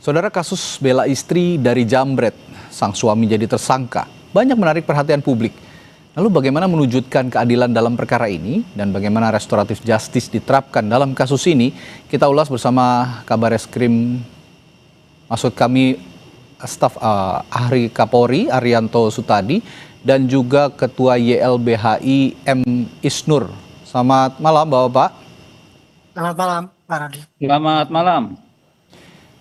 Saudara, kasus bela istri dari jambret, sang suami jadi tersangka, banyak menarik perhatian publik. Lalu bagaimana mewujudkan keadilan dalam perkara ini dan bagaimana restoratif justice diterapkan dalam kasus ini? Kita ulas bersama Kabar Eskrim, maksud kami staf Ahli Kapolri Arianto Sutadi dan juga Ketua YLBHI M. Isnur. Selamat malam Bapak-Bapak. Selamat malam Pak Radi. Selamat malam.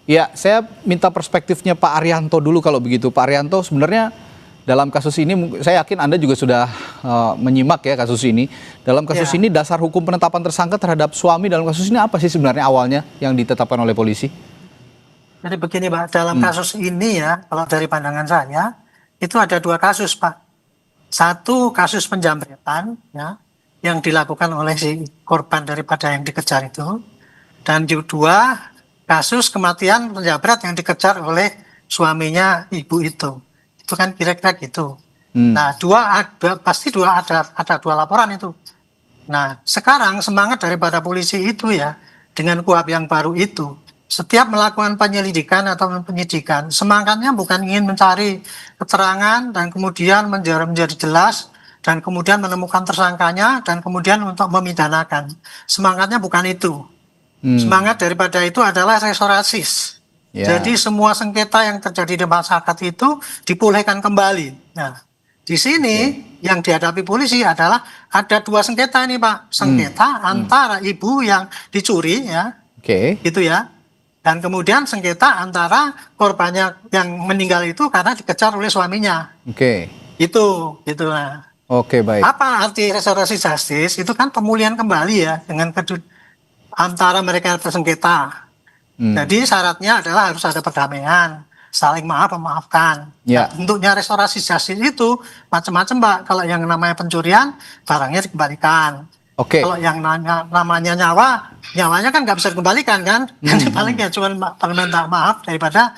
Ya, saya minta perspektifnya Pak Arianto dulu kalau begitu. Pak Arianto, sebenarnya dalam kasus ini, saya yakin Anda juga sudah menyimak ya kasus ini. Dalam kasus ini dasar hukum penetapan tersangka terhadap suami dalam kasus ini apa sih sebenarnya awalnya yang ditetapkan oleh polisi? Jadi begini Pak, dalam kasus ini ya, kalau dari pandangan saya, itu ada dua kasus Pak. Satu kasus penjambretan ya, yang dilakukan oleh si korban daripada yang dikejar itu. Dan dua, kasus kematian penjambret yang dikejar oleh suaminya ibu itu kan kira-kira gitu. Nah, pasti ada dua laporan itu. Nah, sekarang semangat daripada polisi itu ya, dengan KUHP yang baru itu, setiap melakukan penyelidikan atau penyidikan, semangatnya bukan ingin mencari keterangan dan kemudian menjadi jelas dan kemudian menemukan tersangkanya dan kemudian untuk memidanakan. Semangatnya bukan itu. Semangat daripada itu adalah restoratif. Jadi semua sengketa yang terjadi di masyarakat itu dipulihkan kembali. Nah, di sini yang dihadapi polisi adalah ada dua sengketa ini Pak. Sengketa antara ibu yang dicuri ya, gitu ya. Dan kemudian sengketa antara korbannya yang meninggal itu karena dikejar oleh suaminya. Itu, gitu lah. Baik. Apa arti restoratif justice? Itu kan pemulihan kembali ya dengan antara mereka yang bersengketa. Jadi syaratnya adalah harus ada perdamaian, saling memaafkan. Ya. Nah, bentuknya restorasi justice itu macam-macam Pak. Kalau yang namanya pencurian, barangnya dikembalikan. Kalau yang namanya nyawanya kan nggak bisa dikembalikan kan. Jadi paling ya cuma minta maaf daripada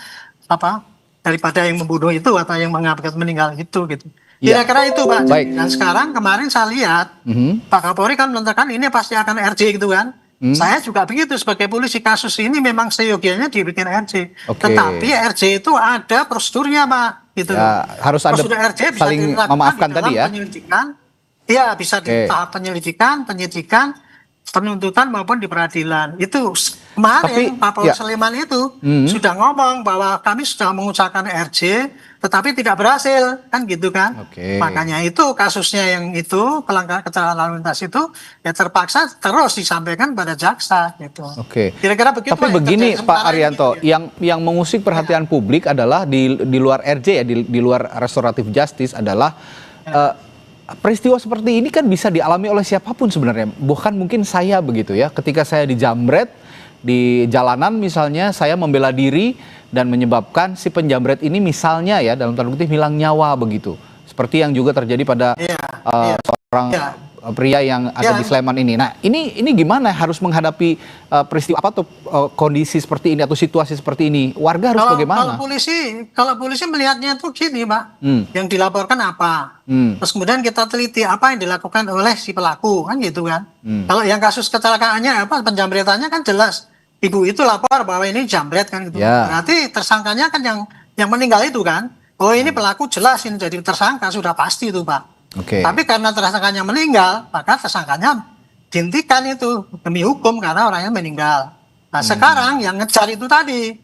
yang membunuh itu atau yang mengakibatkan meninggal itu gitu. Kira-kira itu Pak. Baik. Dan sekarang kemarin saya lihat Pak Kapolri kan menyatakan ini pasti akan RJ gitu kan. Saya juga begitu sebagai polisi, kasus ini memang seyogianya dibikin RJ. Tetapi RJ itu ada prosedurnya Pak. Gitu. Ya, harus ada RJ bisa saling memaafkan tadi ya. Iya, bisa di tahap penyidikan, penuntutan maupun di peradilan. Itu kemarin Pak Polres Sleman itu sudah ngomong bahwa kami sudah mengusahakan RJ tetapi tidak berhasil, kan gitu kan. Makanya itu kasusnya yang itu kecelakaan lalu lintas itu ya terpaksa terus disampaikan pada jaksa gitu. Kira-kira begitu. Tapi begini Pak Arianto, yang mengusik perhatian publik adalah di luar RJ ya, di luar restoratif justice adalah peristiwa seperti ini kan bisa dialami oleh siapapun sebenarnya. Bukan mungkin saya begitu ya. Ketika saya dijambret di jalanan misalnya, saya membela diri dan menyebabkan si penjambret ini misalnya ya dalam tanda kutip hilang nyawa begitu. Seperti yang juga terjadi pada seorang pria yang ada di Sleman ini. Nah, ini gimana harus menghadapi peristiwa apa atau kondisi seperti ini atau situasi seperti ini? Warga harus bagaimana? Kalau polisi melihatnya itu gini, Pak. Yang dilaporkan apa? Terus kemudian kita teliti apa yang dilakukan oleh si pelaku, kan gitu kan. Kalau yang kasus kecelakaannya apa penjambretannya kan jelas. Ibu itu lapor bahwa ini jambret kan gitu. Berarti tersangkanya kan yang meninggal itu kan. Oh, ini pelaku jelas ini jadi tersangka, sudah pasti itu, Pak. Tapi karena tersangkanya meninggal, maka tersangkanya dihentikan itu demi hukum karena orangnya meninggal. Nah, sekarang yang ngejar itu tadi,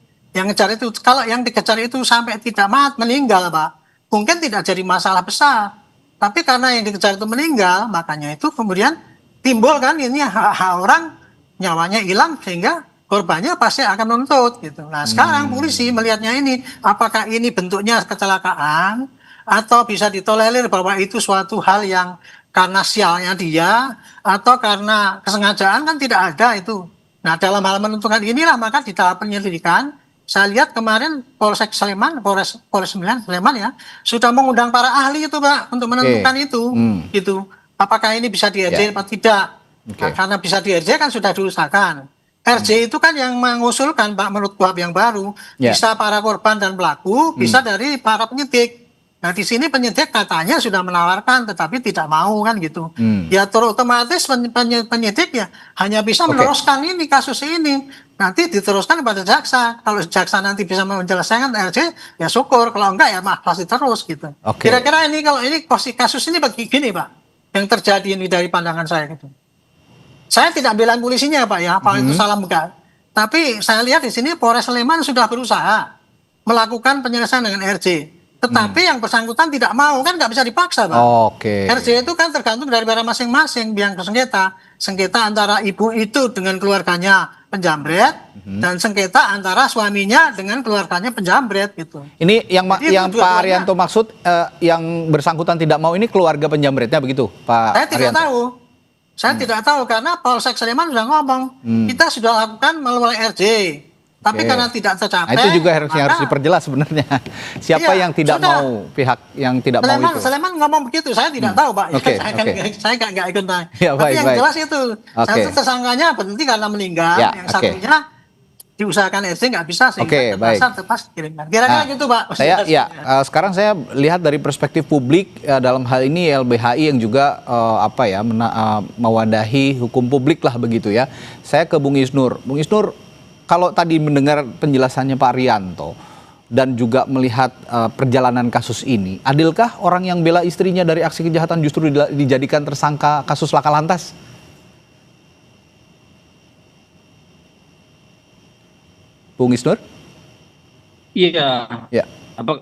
kalau yang dikejar itu sampai tidak meninggal, Pak, mungkin tidak jadi masalah besar. Tapi karena yang dikejar itu meninggal, makanya itu kemudian timbul kan ini hak orang nyawanya hilang sehingga korbannya pasti akan menuntut gitu. Nah, sekarang polisi melihatnya ini, apakah ini bentuknya kecelakaan atau bisa ditolerir bahwa itu suatu hal yang karena sialnya dia atau karena kesengajaan, kan tidak ada itu. Nah, dalam hal menentukan inilah maka di tahap penyelidikan saya lihat kemarin Polsek Sleman, Polres 9 Sleman ya, sudah mengundang para ahli itu Pak untuk menentukan itu gitu. Apakah ini bisa di RJ atau tidak? Nah, karena bisa di RJ kan sudah diusahakan. RJ itu kan yang mengusulkan Pak menurut KUHP yang baru, bisa para korban dan pelaku, bisa dari para penyidik. Nah di sini penyidik katanya sudah menawarkan tetapi tidak mau kan gitu. Ya otomatis penyidik ya hanya bisa meneruskan ini kasus ini. Nanti diteruskan kepada jaksa. Kalau jaksa nanti bisa menyelesaikan RJ ya syukur. Kalau enggak ya masih terus gitu. Kira-kira ini kalau ini kasus ini begini Pak, yang terjadi ini dari pandangan saya gitu. Saya tidak bilang polisinya Pak ya, apa itu salah enggak. Tapi saya lihat di sini Polres Sleman sudah berusaha melakukan penyelesaian dengan RJ. Tetapi yang bersangkutan tidak mau, kan nggak bisa dipaksa Pak. RJ itu kan tergantung dari masing-masing yang bersengketa. Sengketa antara ibu itu dengan keluarganya penjamret, dan sengketa antara suaminya dengan keluarganya penjamret gitu. Ini yang Pak Arianto maksud, yang bersangkutan tidak mau ini keluarga penjamretnya begitu Pak Saya tidak Arianto? tahu. Saya tidak tahu karena Polsek Sleman sudah ngomong, kita sudah lakukan melalui RJ. Tapi karena tidak tercapai. Nah, itu juga harus diperjelas sebenarnya. Siapa yang tidak mau, pihak yang tidak mau itu. Sleman ngomong begitu, saya tidak tahu Pak. Saya nggak ikut naik. Tapi yang jelas itu, satu tersangkanya berhenti karena meninggal, yang satunya diusahakan RJ nggak bisa sehingga terpaksa terpas kirimkan. Kira-kira gitu Pak. Sekarang saya lihat dari perspektif publik dalam hal ini LBHI yang juga mewadahi hukum publik lah begitu ya. Saya ke Bung Isnur. Bung Isnur, kalau tadi mendengar penjelasannya Pak Arianto dan juga melihat perjalanan kasus ini, adilkah orang yang bela istrinya dari aksi kejahatan justru dijadikan tersangka kasus laka lantas? Bung Isnur? Iya. Ya.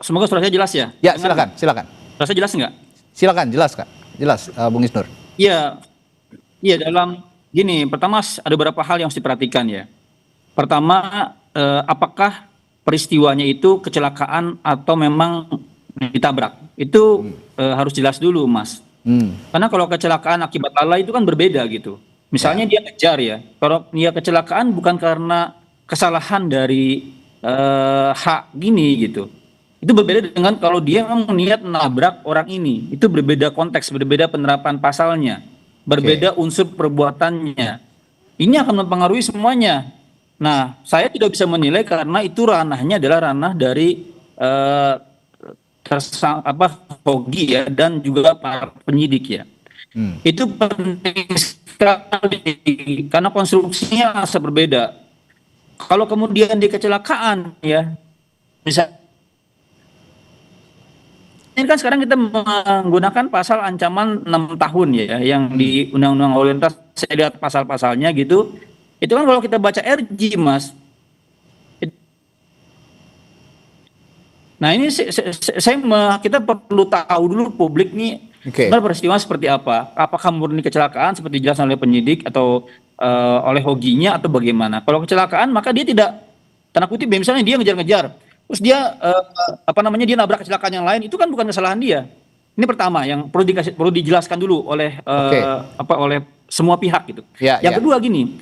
Semoga suara saya jelas ya? Ya, silakan. Suara saya jelas nggak? Silakan, jelas Bung Isnur. Iya, dalam gini, pertama ada beberapa hal yang harus diperhatikan ya. Pertama, apakah peristiwanya itu kecelakaan atau memang ditabrak? Itu harus jelas dulu, Mas. Karena kalau kecelakaan akibat lalai itu kan berbeda gitu. Misalnya dia ngejar ya. Kalau dia kecelakaan bukan karena kesalahan dari hak gini gitu. Itu berbeda dengan kalau dia memang niat menabrak orang ini. Itu berbeda konteks, berbeda penerapan pasalnya, berbeda unsur perbuatannya. Ini akan mempengaruhi semuanya. Nah, saya tidak bisa menilai karena itu ranahnya adalah ranah dari Hogi ya, dan juga para penyidik ya. Itu penting sekali karena konstruksinya sangat berbeda. Kalau kemudian dia kecelakaan ya, bisa ini kan sekarang kita menggunakan pasal ancaman 6 tahun ya, yang di Undang-Undang Lalu Lintas. Saya lihat pasal-pasalnya gitu. Itu kan kalau kita baca RJ, Mas. Nah ini kita perlu tahu dulu publik nih sebenarnya peristiwa seperti apa. Apakah murni kecelakaan seperti dijelaskan oleh penyidik atau oleh Hoginya atau bagaimana? Kalau kecelakaan maka dia tidak, tanda kutip misalnya dia ngejar-ngejar, terus dia dia nabrak kecelakaan yang lain, itu kan bukan kesalahan dia. Ini pertama yang perlu dijelaskan dulu oleh oleh semua pihak gitu. Yang kedua gini,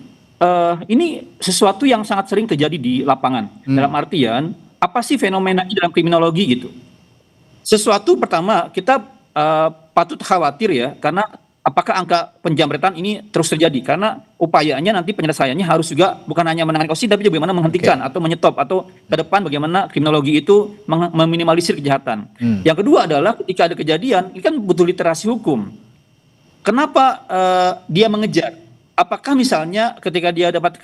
ini sesuatu yang sangat sering terjadi di lapangan. Dalam artian apa sih fenomenanya dalam kriminologi gitu? Sesuatu pertama kita patut khawatir ya, karena apakah angka penjamretan ini terus terjadi? Karena upayanya nanti penyelesaiannya harus juga bukan hanya menangani kasus, tapi juga bagaimana menghentikan atau menyetop, atau ke depan bagaimana kriminologi itu meminimalisir kejahatan. Yang kedua adalah ketika ada kejadian, ini kan butuh literasi hukum. Kenapa dia mengejar? Apakah misalnya ketika dia dapat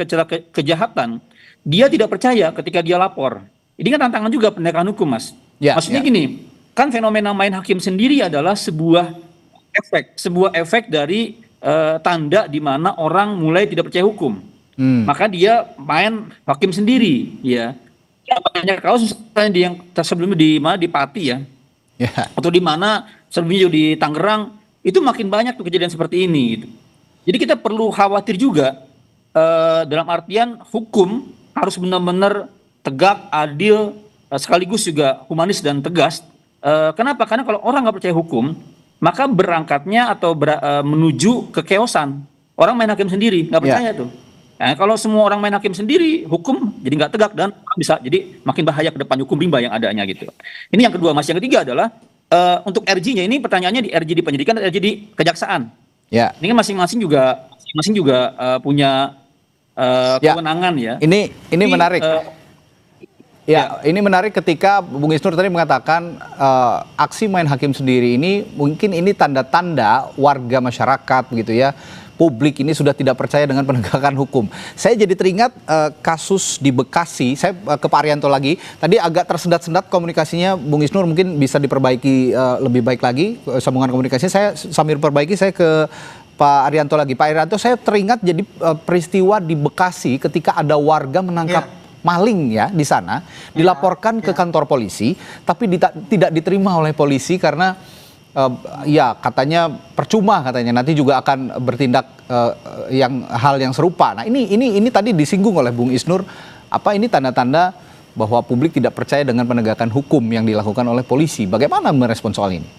kejahatan, dia tidak percaya ketika dia lapor? Ini kan tantangan juga penegakan hukum, Mas. Maksudnya gini, kan fenomena main hakim sendiri adalah sebuah efek dari tanda di mana orang mulai tidak percaya hukum. Maka dia main hakim sendiri, ya. Banyak kasus yang sebelumnya di Pati ya, atau di mana sebelumnya di Tangerang, itu makin banyak tuh kejadian seperti ini gitu. Jadi kita perlu khawatir juga dalam artian hukum harus benar-benar tegak, adil, sekaligus juga humanis dan tegas. Kenapa? Karena kalau orang nggak percaya hukum, maka berangkatnya atau menuju kekeosan. Orang main hakim sendiri, nggak percaya tuh. Nah, kalau semua orang main hakim sendiri, hukum jadi nggak tegak dan bisa jadi makin bahaya ke depan, hukum rimba yang adanya gitu. Ini yang kedua, Mas. Yang ketiga adalah untuk RJ-nya ini pertanyaannya di RJ di penyidikan dan RJ di kejaksaan. Ini kan masing-masing juga punya kewenangan ya. Ini menarik. Ya, ini menarik ketika Bung Isnur tadi mengatakan aksi main hakim sendiri ini mungkin ini tanda-tanda warga masyarakat begitu ya, publik ini sudah tidak percaya dengan penegakan hukum. Saya jadi teringat kasus di Bekasi. Saya ke Pak Arianto lagi. Tadi agak tersendat-sendat komunikasinya, Bung Isnur mungkin bisa diperbaiki lebih baik lagi sambungan komunikasinya. Saya sambil perbaiki, saya ke Pak Arianto lagi. Pak Arianto, saya teringat jadi peristiwa di Bekasi ketika ada warga menangkap maling ya di sana, dilaporkan ke kantor polisi, tapi tidak diterima oleh polisi karena ya katanya percuma, katanya nanti juga akan bertindak hal yang serupa. Nah ini tadi disinggung oleh Bung Isnur, apa ini tanda-tanda bahwa publik tidak percaya dengan penegakan hukum yang dilakukan oleh polisi. Bagaimana merespon soal ini?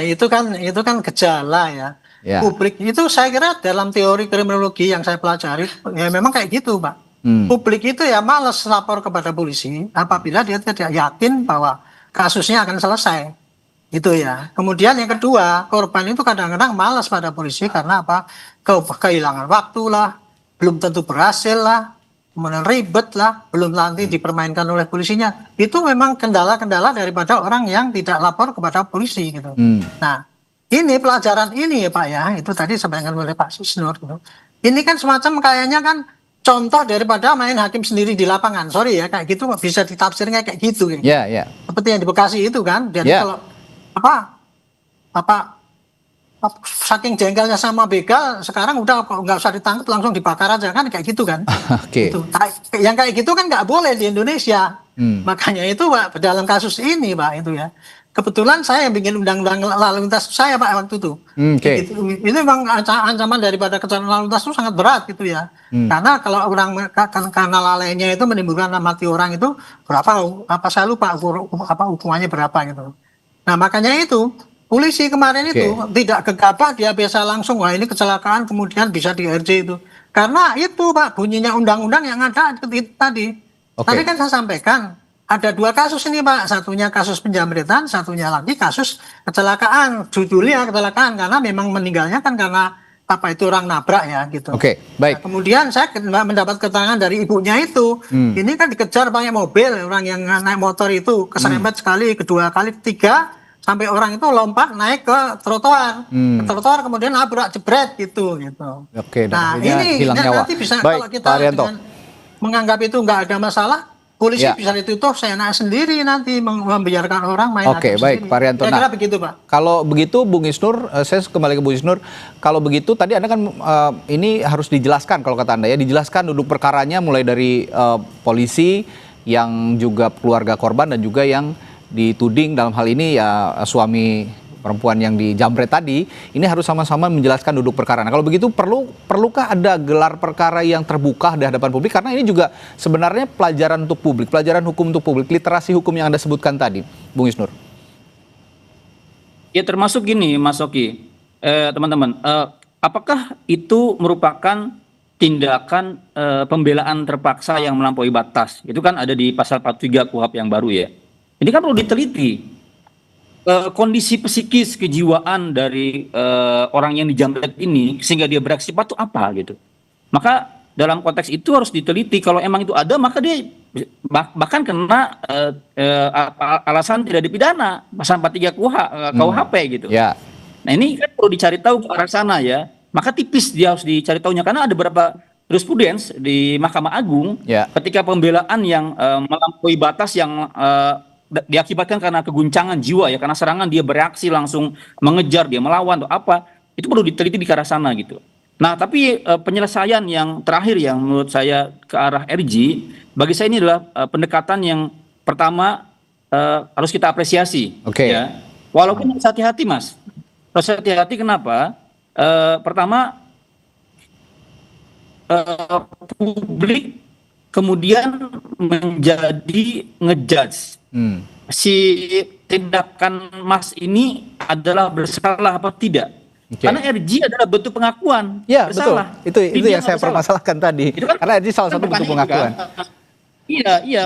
Itu kan gejala ya. Publik itu saya kira dalam teori kriminologi yang saya pelajari ya memang kayak gitu, Pak. Publik itu ya malas lapor kepada polisi apabila dia tidak yakin bahwa kasusnya akan selesai. Itu ya. Kemudian yang kedua, korban itu kadang-kadang malas pada polisi karena apa? Kehilangan waktu lah, belum tentu berhasil lah, kemudian ribet lah, belum nanti dipermainkan oleh polisinya. Itu memang kendala-kendala daripada orang yang tidak lapor kepada polisi gitu. Nah, ini pelajaran ini ya Pak ya, itu tadi disampaikan oleh Pak Isnur gitu. Ini kan semacam kayaknya kan contoh daripada main hakim sendiri di lapangan. Sorry ya, kayak gitu bisa ditafsirnya kayak gitu. Ya. Seperti yang di Bekasi itu kan. Jadi kalau saking jengkelnya sama begal, sekarang udah nggak usah ditangkap, langsung dibakar aja kan, kayak gitu kan. Gitu. Yang kayak gitu kan nggak boleh di Indonesia. Makanya itu Pak, dalam kasus ini Pak itu ya. Kebetulan saya yang bikin undang-undang lalu lintas saya Pak waktu itu. Gitu. Itu memang ancaman daripada kecelakaan lalu lintas itu sangat berat gitu ya. Karena kalau orang karena lalainya itu menimbulkan mati orang itu berapa saya lupa hukumannya berapa gitu. Nah makanya itu polisi kemarin itu tidak gegabah, dia biasa langsung wah ini kecelakaan kemudian bisa di RJ itu. Karena itu Pak bunyinya undang-undang yang ada itu tadi. Tadi kan saya sampaikan ada dua kasus ini Pak, satunya kasus penjamretan, satunya lagi kasus kecelakaan, judulnya kecelakaan karena memang meninggalnya kan karena apa itu orang nabrak ya gitu. Baik. Nah, kemudian saya mendapat keterangan dari ibunya itu, ini kan dikejar pakai mobil, orang yang naik motor itu keserempet sekali, kedua kali, ketiga, sampai orang itu lompat naik ke trotoar, kemudian nabrak jebret gitu. Nah ini nanti bisa kalau kita dengan menganggap itu nggak ada masalah. Polisi bisa ditutup, saya naik sendiri nanti membiarkan orang main hakim baik, sendiri. Pak Arianto. Saya kira begitu, Pak. Kalau begitu, Bung Isnur, saya kembali ke Bung Isnur. Kalau begitu, tadi Anda kan ini harus dijelaskan kalau kata Anda ya, dijelaskan duduk perkaranya mulai dari polisi yang juga keluarga korban dan juga yang dituding dalam hal ini ya suami perempuan yang dijamret tadi, ini harus sama-sama menjelaskan duduk perkara. Nah, kalau begitu perlukah ada gelar perkara yang terbuka di hadapan publik? Karena ini juga sebenarnya pelajaran untuk publik, pelajaran hukum untuk publik, literasi hukum yang Anda sebutkan tadi, Bung Isnur. Ya termasuk gini, Mas Oki, teman-teman, apakah itu merupakan tindakan pembelaan terpaksa yang melampaui batas? Itu kan ada di pasal 43 KUHP yang baru ya. Ini kan perlu diteliti. Kondisi psikis kejiwaan dari orang yang dijamret ini sehingga dia beraksi cepat itu apa gitu. Maka dalam konteks itu harus diteliti, kalau emang itu ada maka dia bahkan kena alasan tidak dipidana pasal 43 KUHP gitu. Nah ini kan perlu dicari tahu ke arah sana ya. Maka tipis dia harus dicari tahunya karena ada beberapa jurisprudens di Mahkamah Agung ketika pembelaan yang melampaui batas yang diakibatkan karena keguncangan jiwa ya, karena serangan dia bereaksi langsung mengejar, dia melawan atau apa, itu perlu diteliti di arah sana gitu. Nah tapi penyelesaian yang terakhir yang menurut saya ke arah RJ, bagi saya ini adalah pendekatan yang pertama harus kita apresiasi ya. Walaupun harus hati-hati Mas, harus hati-hati kenapa? Pertama publik kemudian menjadi ngejudge si tindakan Mas ini adalah bersalah apa tidak. Karena RJ adalah bentuk pengakuan bersalah. Betul. Itu yang saya permasalahkan tadi. Itu kan, karena RJ salah satu bentuk pengakuan. Iya.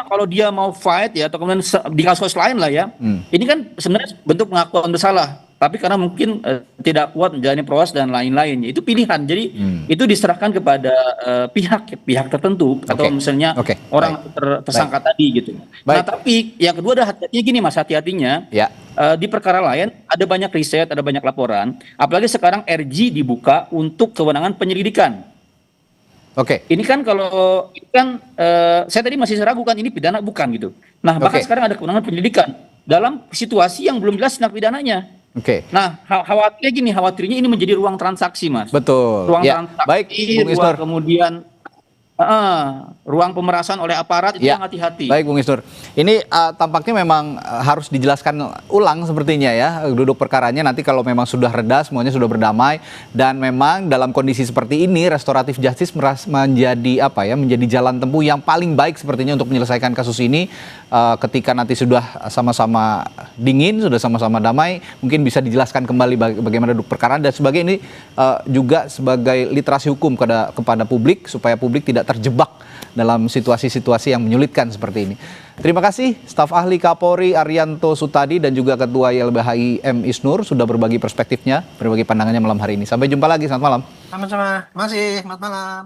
Kalau dia mau fight ya atau kemudian di kasus lain lah ya. Ini kan sebenarnya bentuk pengakuan bersalah. tapi karena mungkin tidak kuat menjalani proses dan lain-lain. Itu pilihan. Jadi itu diserahkan kepada pihak tertentu atau misalnya orang tersangka tadi gitu. Nah, tapi yang kedua ada hati-hatinya gini Mas, hati-hatinya di perkara lain ada banyak riset, ada banyak laporan, apalagi sekarang RG dibuka untuk kewenangan penyelidikan. Ini kan kalau saya tadi masih ragukan ini pidana bukan gitu. Nah, bahkan sekarang ada kewenangan penyelidikan dalam situasi yang belum jelas tindak pidananya. Nah, khawatirnya ini menjadi ruang transaksi, Mas. Betul. Ruang transaksi, ruang kemudian ruang pemerasan oleh aparat itu yang hati-hati. Baik, Bung Isnur. Ini tampaknya memang harus dijelaskan ulang sepertinya ya, duduk perkaranya nanti kalau memang sudah reda, semuanya sudah berdamai, dan memang dalam kondisi seperti ini, restoratif justice menjadi menjadi jalan tempuh yang paling baik sepertinya untuk menyelesaikan kasus ini. Ketika nanti sudah sama-sama dingin, sudah sama-sama damai, mungkin bisa dijelaskan kembali bagaimana duduk perkara dan sebagai ini juga sebagai literasi hukum kepada publik supaya publik tidak terjebak dalam situasi-situasi yang menyulitkan seperti ini. Terima kasih staf ahli Kapolri Arianto Sutadi dan juga Ketua YLBHI M. Isnur sudah berbagi perspektifnya, berbagi pandangannya malam hari ini. Sampai jumpa lagi, selamat malam. Sama-sama, selamat malam.